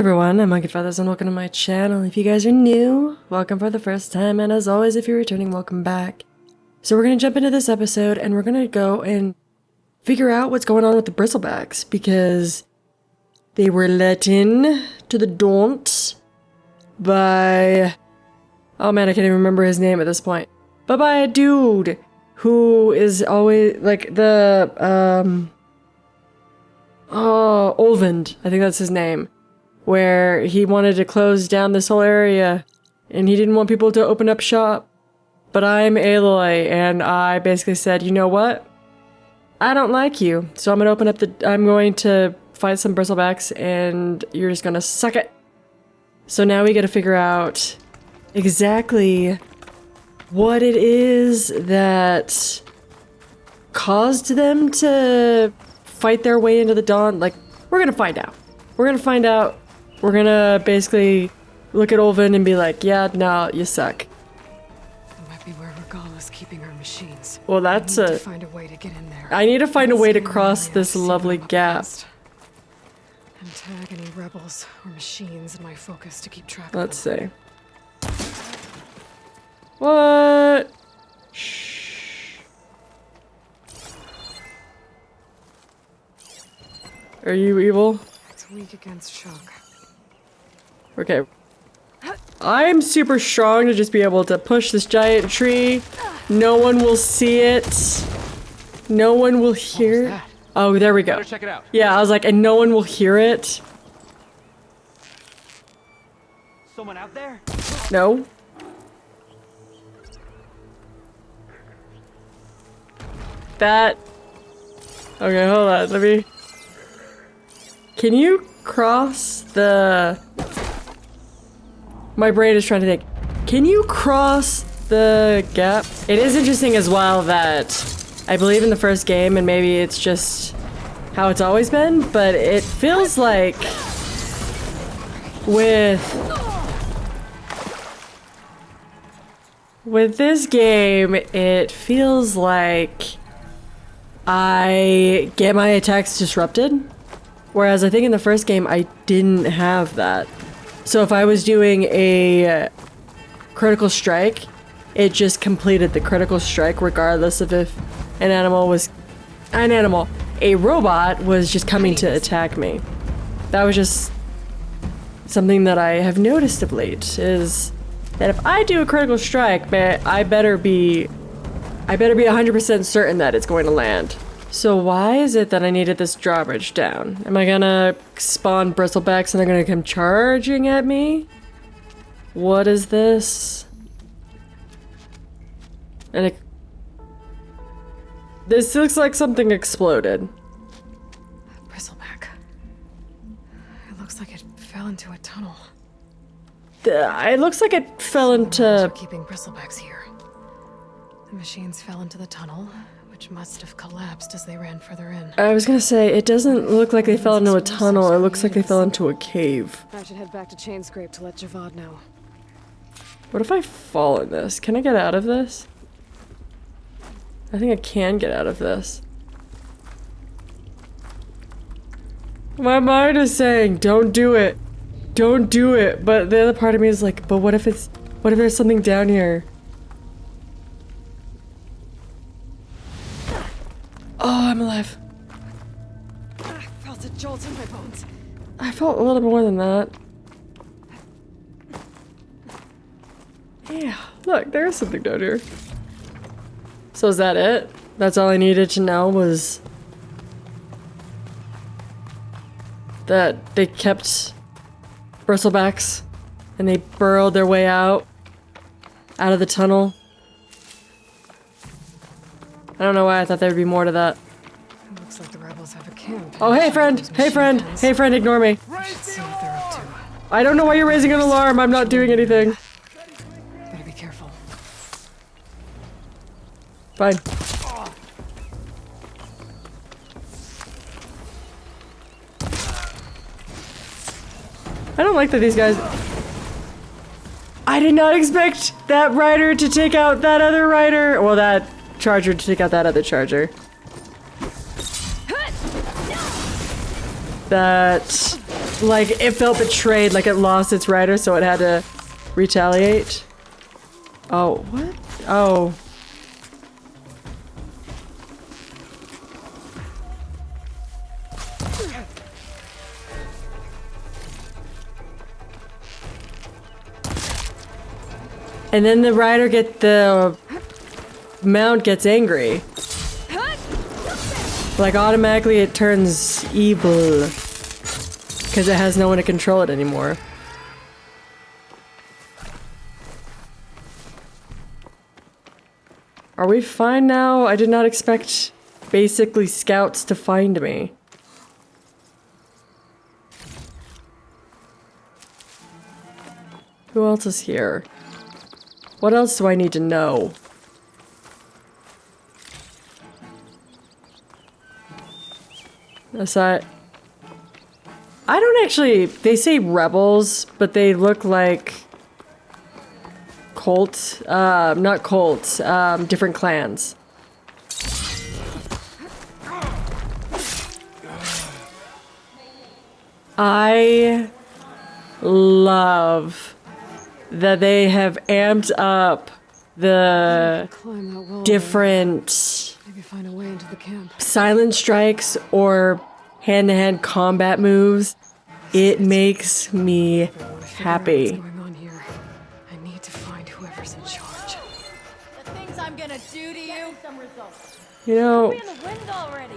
everyone, I'm Monkey Feathers and welcome to my channel. If you guys are new, welcome for the first time, and as always, if you're returning, welcome back. So we're gonna jump into this episode and we're gonna go and figure out what's going on with the bristlebacks, because they were let in to the daunt by... oh man, I can't even remember his name at this point. But by a dude who is always, like, the, Olvend, I think that's his name. Where he wanted to close down this whole area, and he didn't want people to open up shop. But I'm Aloy, and I basically said, you know what? I don't like you, so I'm going to fight some bristlebacks, and you're just gonna suck it. So now we gotta figure out exactly what it is that caused them to fight their way into the dawn. Like, we're gonna find out. We're gonna find out. We're gonna basically look at Olvin and be like, yeah, no, you suck. It might be where Regal is keeping our machines. Well, that's I need to find a way to get in there. I need to find a way to cross this lovely gap. And tag any rebels or machines in my focus to keep track Let's of them. see. What? Shh. Are you evil? It's weak against shock. Okay. I'm super strong to just be able to push this giant tree. No one will see it. No one will hear it. Oh, there we go. Better check it out. Yeah, I was like, and no one will hear it. Someone out there? No. That. Okay, hold on. Let me. Can you cross the... My brain is trying to think. Can you cross the gap? It is interesting as well that I believe in the first game, and maybe it's just how it's always been, but it feels like with this game, it feels like I get my attacks disrupted. Whereas I think in the first game, I didn't have that. So if I was doing a critical strike, it just completed the critical strike regardless of if a robot was just coming to attack me. That was just something that I have noticed of late, is that if I do a critical strike, I better be 100% certain that it's going to land. So why is it that I needed this drawbridge down? Am I gonna spawn bristlebacks and they're gonna come charging at me? What is this? And this looks like something exploded. Bristleback. It looks like it fell into a tunnel. It looks like it fell into... We're keeping bristlebacks here. The machines fell into the tunnel, which must have collapsed as they ran further in. I was gonna say, it doesn't look like they fell into a tunnel, it looks like they fell into a cave. I should head back to Chainscrape to let Javad know. What if I fall in this? Can I get out of this? I think I can get out of this. My mind is saying, don't do it. Don't do it. But the other part of me is like, but what if there's something down here? Oh, I'm alive. I felt a jolt in my bones. I felt a little more than that. Yeah, look, there is something down here. So is that it? That's all I needed to know, was that they kept bristlebacks and they burrowed their way out of the tunnel. I don't know why I thought there would be more to that. It looks like the rebels have a camp. Oh, hey friend! Hey friend! Hey friend, ignore me. Let's see what they're up to. I don't know why you're raising an alarm. I'm not doing anything. Better be careful. Fine. I don't like that these guys... I did not expect that rider to take out that other rider. Well, that charger to take out that other charger. That like it felt betrayed, like it lost its rider, so it had to retaliate. Oh, what? Oh. And then the rider the mount gets angry. Like automatically it turns evil. Because it has no one to control it anymore. Are we fine now? I did not expect basically scouts to find me. Who else is here? What else do I need to know? Aside, I don't actually, they say rebels, but they look like cults, not cults, different clans. I love that they have amped up the different Maybe find a way into the camp. silent strikes or hand-to-hand combat moves. It makes me happy. What's going on here? I need to find whoever's in charge. The things I'm gonna do to you. Some results. You know, Be in the wind already.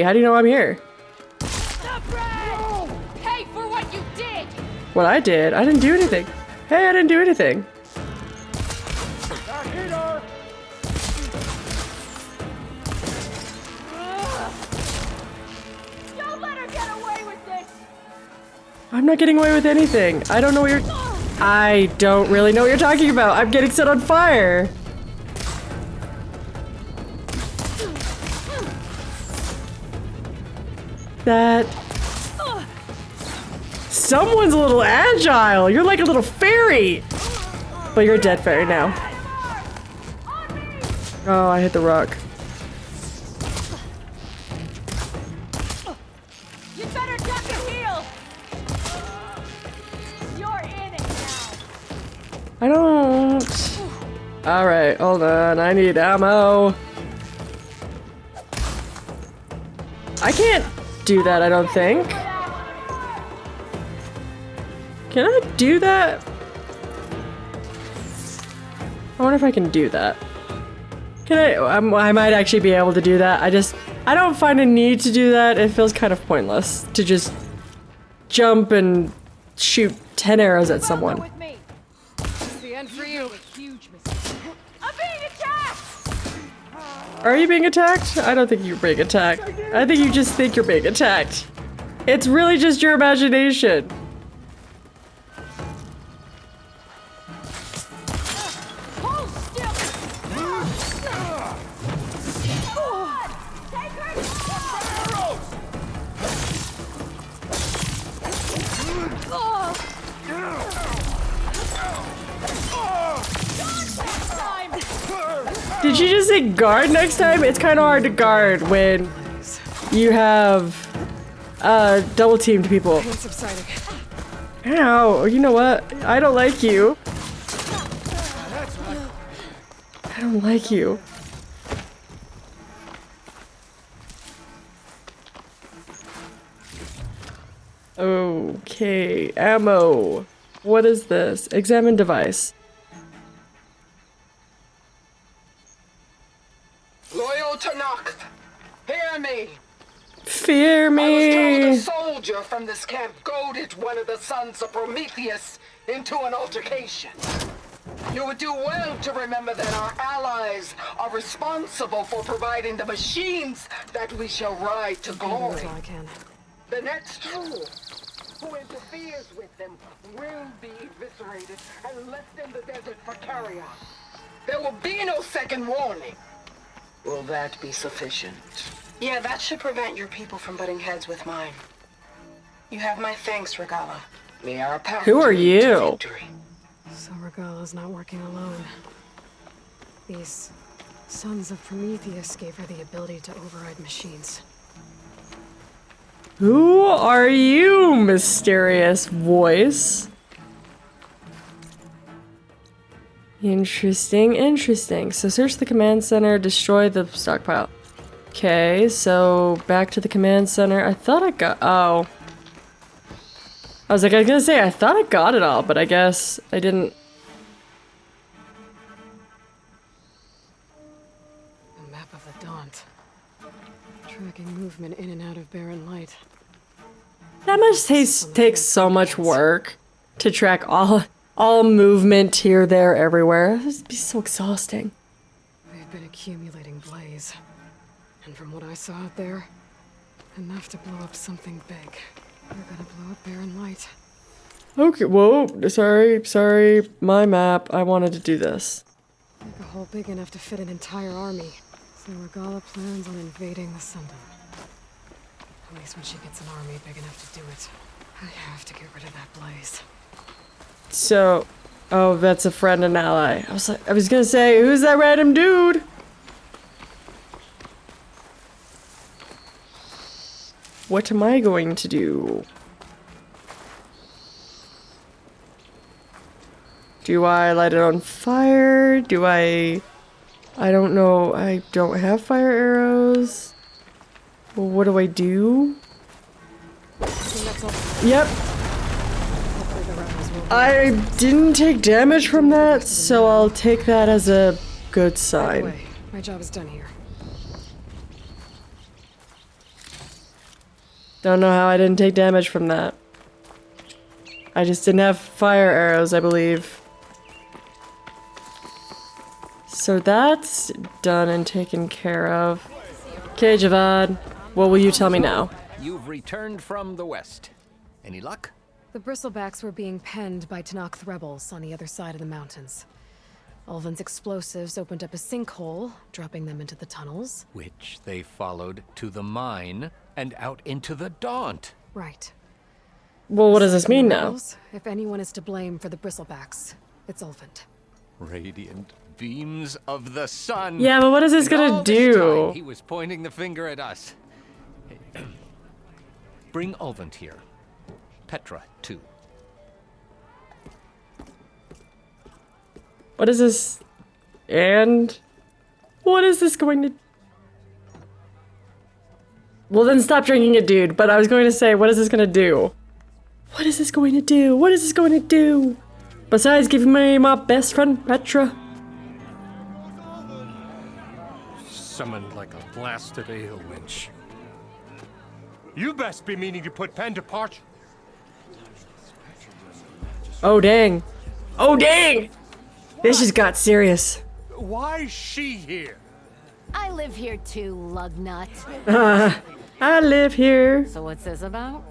how do you know I'm here? Stop, Brad! Pay for what you did. What I did? I didn't do anything. Hey, I didn't do anything. Don't let her get away with this. I'm not getting away with anything. I don't know what you're... I don't really know what you're talking about. I'm getting set on fire. That... Someone's a little agile. You're like a little fairy. But you're a dead fairy now. Oh, I hit the rock. You better duck and heal. You're in it now. I don't... Alright, hold on. I need ammo. I can't do that, I don't think. Can I do that? I wonder if I can do that. Can I might actually be able to do that. I don't find a need to do that. It feels kind of pointless to just jump and shoot 10 arrows at someone. With me. It's the end for you. Huge mistake. I'm being attacked. Are you being attacked? I don't think you're being attacked. I think you just think you're being attacked. It's really just your imagination. Hold still. Take Did you just say guard next time? It's kind of hard to guard when you have double teamed people. Pain subsiding. Ow, you know what? I don't like you. I don't like you. Okay, ammo. What is this? Examine device. Loyal Tanakh, hear me. Fear I was told me. a soldier from this camp goaded one of the sons of Prometheus into an altercation. You would do well to remember that our allies are responsible for providing the machines that we shall ride to glory. That's all I can. The next fool who interferes with them will be eviscerated and left in the desert for carrion. There will be no second warning. Will that be sufficient? Yeah, that should prevent your people from butting heads with mine. You have my thanks, Regala. May our power Who are lead to you? victory. So Regala's not working alone. These sons of Prometheus gave her the ability to override machines. Who are you, mysterious voice? Interesting, interesting. So search the command center, destroy the stockpile. Okay, so back to the command center. I thought I got... Oh. I was gonna say, I thought I got it all, but I guess I didn't. A map of the Daunt. Tracking movement in and out of barren light. That must take so much work to track all movement here, there, everywhere. This would be so exhausting. They've been accumulating blaze. And from what I saw out there, enough to blow up something big. They're gonna blow up barren light. Okay, whoa, sorry, my map. I wanted to do this. Make a hole big enough to fit an entire army. So Regala plans on invading the Sundom. At least when she gets an army big enough to do it, I have to get rid of that blaze. So, oh, that's a friend and ally. I was gonna say, who's that random dude? What am I going to do? Do I light it on fire? Do I don't know. I don't have fire arrows. Well, what do I do? Yep. I didn't take damage from that, so I'll take that as a good sign. Anyway, my job is done here. Don't know how I didn't take damage from that. I just didn't have fire arrows, I believe. So that's done and taken care of. Okay, Javad, what will you tell me now? You've returned from the west. Any luck? The bristlebacks were being penned by Tanakh rebels on the other side of the mountains. Ulvin's explosives opened up a sinkhole, dropping them into the tunnels. Which they followed to the mine and out into the Daunt. Right. Well, what does this mean now? Rebels, if anyone is to blame for the bristlebacks, it's Ulvin. Radiant beams of the sun. Yeah, but what is this And gonna all this do? time, he was pointing the finger at us. Bring Ulvin here. Petra, too. What is this? And what is this going to... Well, then stop drinking it, dude. But I was going to say, what is this going to do? What is this going to do? What is this going to do? Besides giving me my best friend, Petra. Summoned like a blasted ale winch. You best be meaning to put pen to parch. Oh, dang. Oh, dang! This just got serious. Why is she here? I live here too, lugnut. I live here. So what's this about?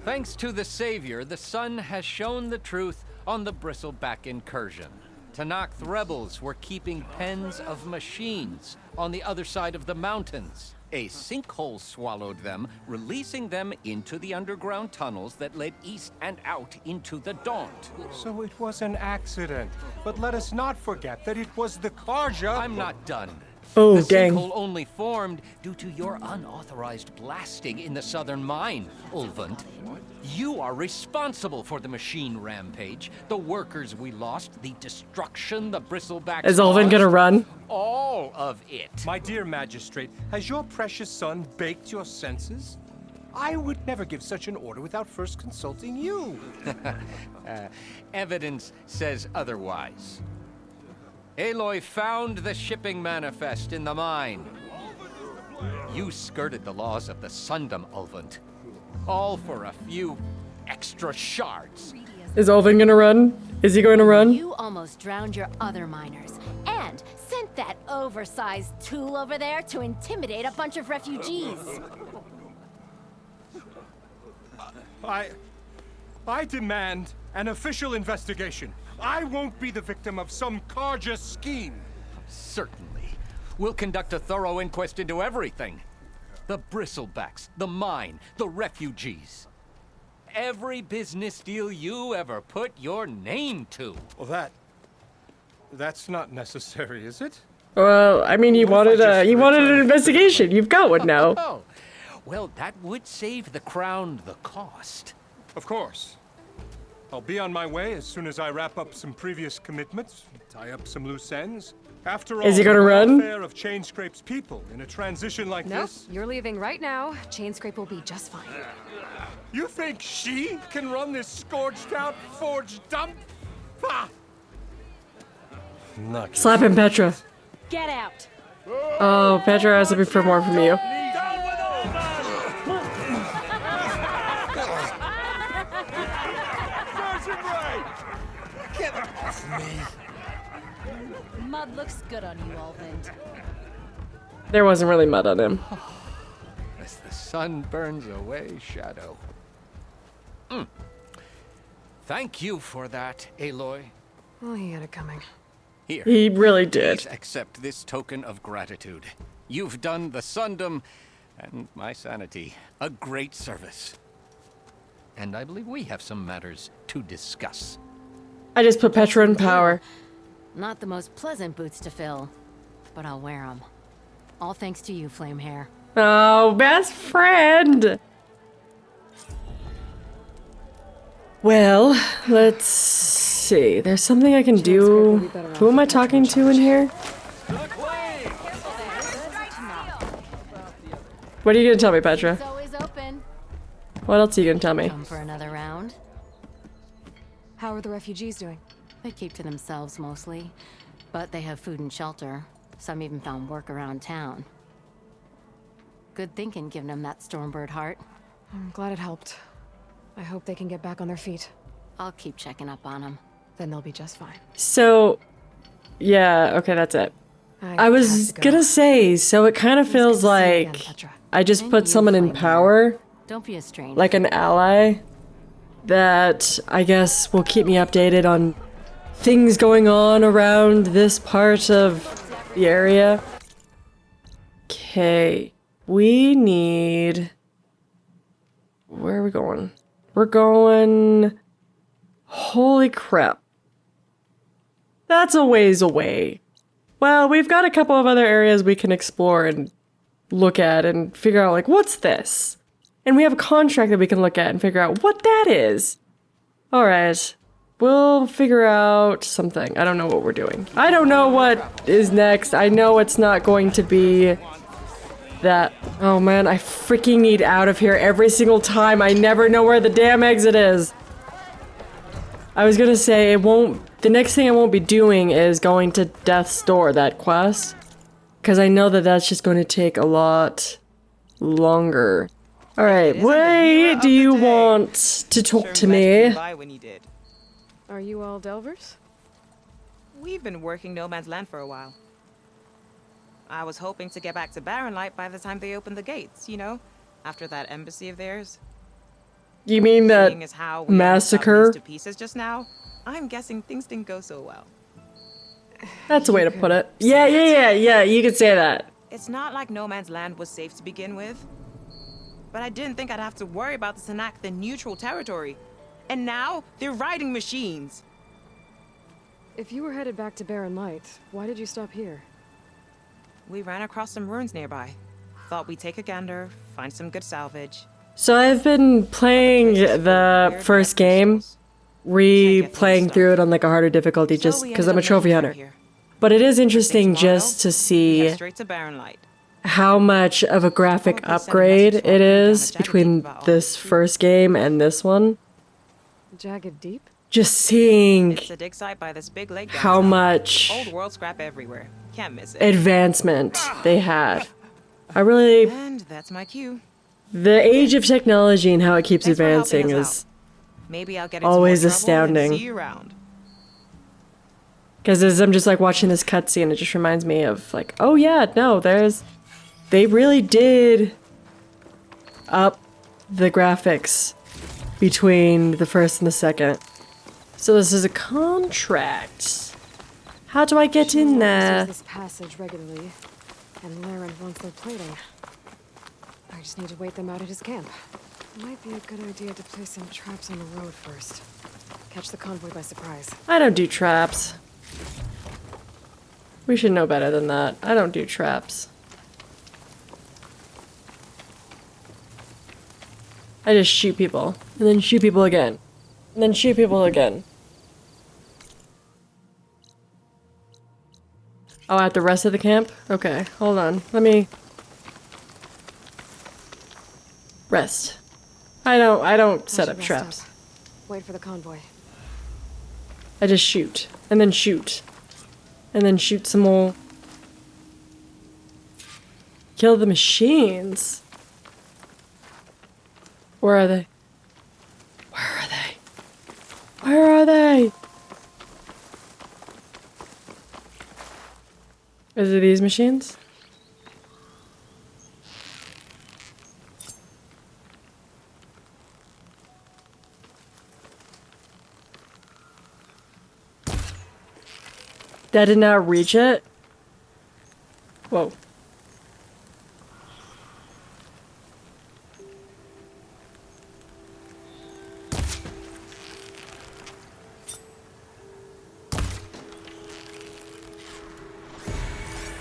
Thanks to the Savior, the sun has shown the truth on the bristleback incursion. Tanakh rebels were keeping pens of machines on the other side of the mountains. A sinkhole swallowed them, releasing them into the underground tunnels that led east and out into the Daunt. So it was an accident. But let us not forget that it was the Karja. I'm not done. Oh, the dang. sinkhole only formed due to your unauthorized blasting in the southern mine, Ulvund. You are responsible for the machine rampage, the workers we lost, the destruction the bristlebacks Is Ulvin gonna caused. run? All of it. My dear magistrate, has your precious son baked your senses? I would never give such an order without first consulting you. Evidence says otherwise. Aloy found the shipping manifest in the mine. You skirted the laws of the Sundom, Ulvund. All for a few extra shards. Is Ulvin gonna run? Is he going to run? You almost drowned your other miners and sent that oversized tool over there to intimidate a bunch of refugees. I demand an official investigation. I won't be the victim of some Karja scheme. Certainly. We'll conduct a thorough inquest into everything. The bristlebacks, the mine, the refugees. Every business deal you ever put your name to. Well, that's not necessary, is it? Well, I mean, you wanted an investigation. You've got one now. Oh, Well, that would save the crown the cost. Of course. I'll be on my way as soon as I wrap up some previous commitments, tie up some loose ends. After all, Is he gonna the run? welfare of Chainscrape's people in a transition like Nope, this. you're leaving right now. Chainscrape will be just fine. You think she can run this scorched out forged dump? Ha! Not Slap him, Petra. Get out! Oh, Petra, I was looking for more from you. Mud looks good on you, Olvind. There wasn't really mud on him. As the sun burns away shadow. Thank you for that, Aloy. Oh, he had it coming. Here, He really did. please accept this token of gratitude. You've done the Sundom and my sanity a great service. And I believe we have some matters to discuss. I just put Petra in power. Not the most pleasant boots to fill, but I'll wear them. All thanks to you, Flamehair. Oh, best friend. Well, let's see. There's something I can do. Who am I talking to in here? What are you gonna tell me, Petra? It's always open. What else are you gonna tell me? Come for another round? How are the refugees doing? They keep to themselves mostly, but they have food and shelter. Some even found work around town. Good thinking, giving them that Stormbird heart. I'm glad it helped. I hope they can get back on their feet. I'll keep checking up on them. Then they'll be just fine. So, yeah, okay, that's it. I was gonna say, so it kind of feels like I just put someone in power, Don't be a stranger. like an ally, that I guess will keep me updated on things going on around this part of the area. Okay, we need... Where are we going? We're going... Holy crap. That's a ways away. Well, we've got a couple of other areas we can explore and look at and figure out, like, what's this? And we have a contract that we can look at and figure out what that is. Alright. We'll figure out something. I don't know what we're doing. I don't know what is next. I know it's not going to be that... Oh man, I freaking need out of here every single time. I never know where the damn exit is. I was gonna say, it won't... The next thing I won't be doing is going to Death's Door, that quest. Because I know that that's just going to take a lot longer. Alright, what do you want to talk to me? When you did. Are you all Delvers? We've been working No Man's Land for a while. I was hoping to get back to Barren Light by the time they opened the gates, you know? After that embassy of theirs. You mean that Seeing as how we massacre? got these to pieces just now, I'm guessing things didn't go so well. That's a way to put it. Yeah, you could say that. It's not like No Man's Land was safe to begin with. But I didn't think I'd have to worry about this enact the neutral territory. And now, they're riding machines. If you were headed back to Barren Light, why did you stop here? We ran across some ruins nearby. Thought we'd take a gander, find some good salvage. So I've been playing the first game, replaying through it on like a harder difficulty just because I'm a trophy hunter. But it is interesting just to see Straight to Barren Light. how much of a graphic upgrade it is between this first game and this one. Jagged Deep? Just seeing It's a dig site by this big lake. how downtown. much Old world scrap everywhere. Can't miss it. advancement they had. I really... And that's my cue. The age of technology and how it keeps Thanks for helping advancing us is... out. Maybe I'll get into always more trouble astounding. and see you around. Because as I'm just like watching this cutscene, it just reminds me of like, oh yeah, no, they really did up the graphics between the first and the second. So this is a contract. How do I get in there? Uses this passage regularly, and Laren wants their plating. I just need to wait them out at his camp. Might be a good idea to place some traps on the road first. Catch the convoy by surprise. I don't do traps. We should know better than that. I don't do traps. I just shoot people. And then shoot people again. And then shoot people again. Oh, at the rest of the camp? Okay, hold on. Let me... rest. I don't set up traps. Wait for the convoy. I just shoot. And then shoot. And then shoot some more. Kill the machines. Where are they? Where are they? Where are they? Is it these machines? That did not reach it? Whoa.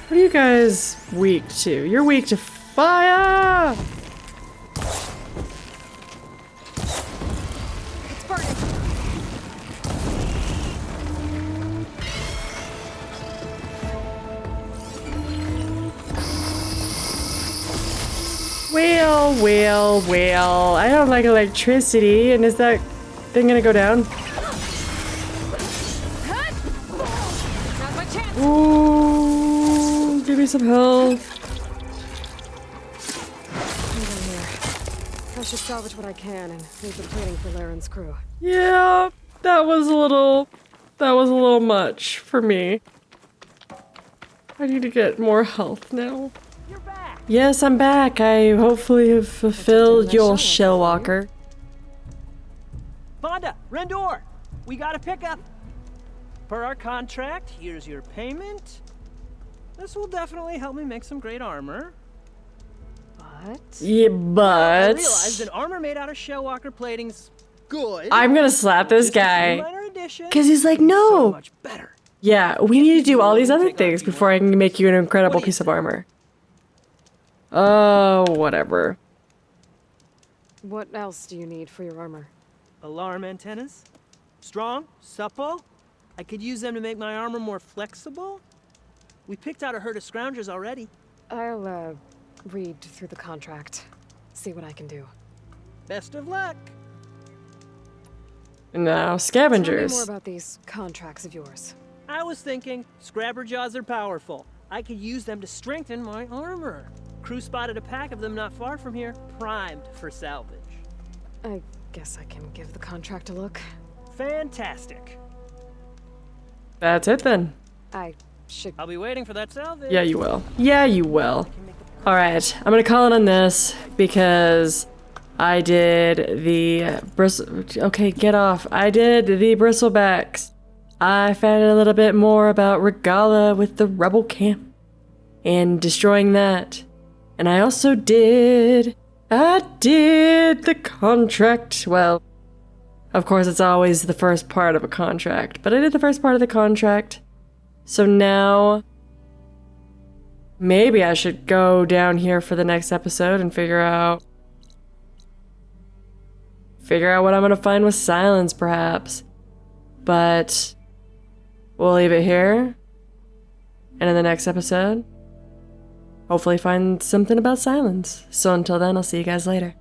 What are you guys weak to? You're weak to fire! It's burning! Well. I don't like electricity, and is that thing gonna go down? Now's my chance! Ooh, give me some health. Hang on here. I should salvage what I can and leave the plating for Laren's crew. Yeah, that was a little much for me. I need to get more health now. You're back. Yes, I'm back. I hopefully have fulfilled your shell walker. Vonda, Rendor, we got a pickup. Per our contract, here's your payment. This will definitely help me make some great armor. But... Yeah, I but realized that armor made out of shellwalker plating's good. I'm gonna slap this Just a few guy minor additions, because he's like, so no. much better. Yeah, we need to do all these other things before I can make you an incredible piece of armor. Oh, whatever. what else do you need for your armor? Alarm antennas? Strong? Supple? I could use them to make my armor more flexible? We picked out a herd of scroungers already. I'll, read through the contract. See what I can do. Best of luck. Now, Tell me scavengers. more about these contracts of yours. I was thinking, scrabber jaws are powerful. I could use them to strengthen my armor. Crew spotted a pack of them not far from here, primed for salvage. I guess I can give the contract a look. Fantastic. That's it then. I should... I'll be waiting for that salvage. Yeah, you will. Yeah, you will. Alright, I'm gonna call it on this because I did the okay, get off. I did the bristlebacks. I found out a little bit more about Regala with the rebel camp and destroying that. And I also did the contract. Well, of course, it's always the first part of a contract, but I did the first part of the contract. So now, maybe I should go down here for the next episode and figure out what I'm gonna find with Silence, perhaps. But we'll leave it here. And in the next episode, hopefully find something about Silence. So until then, I'll see you guys later.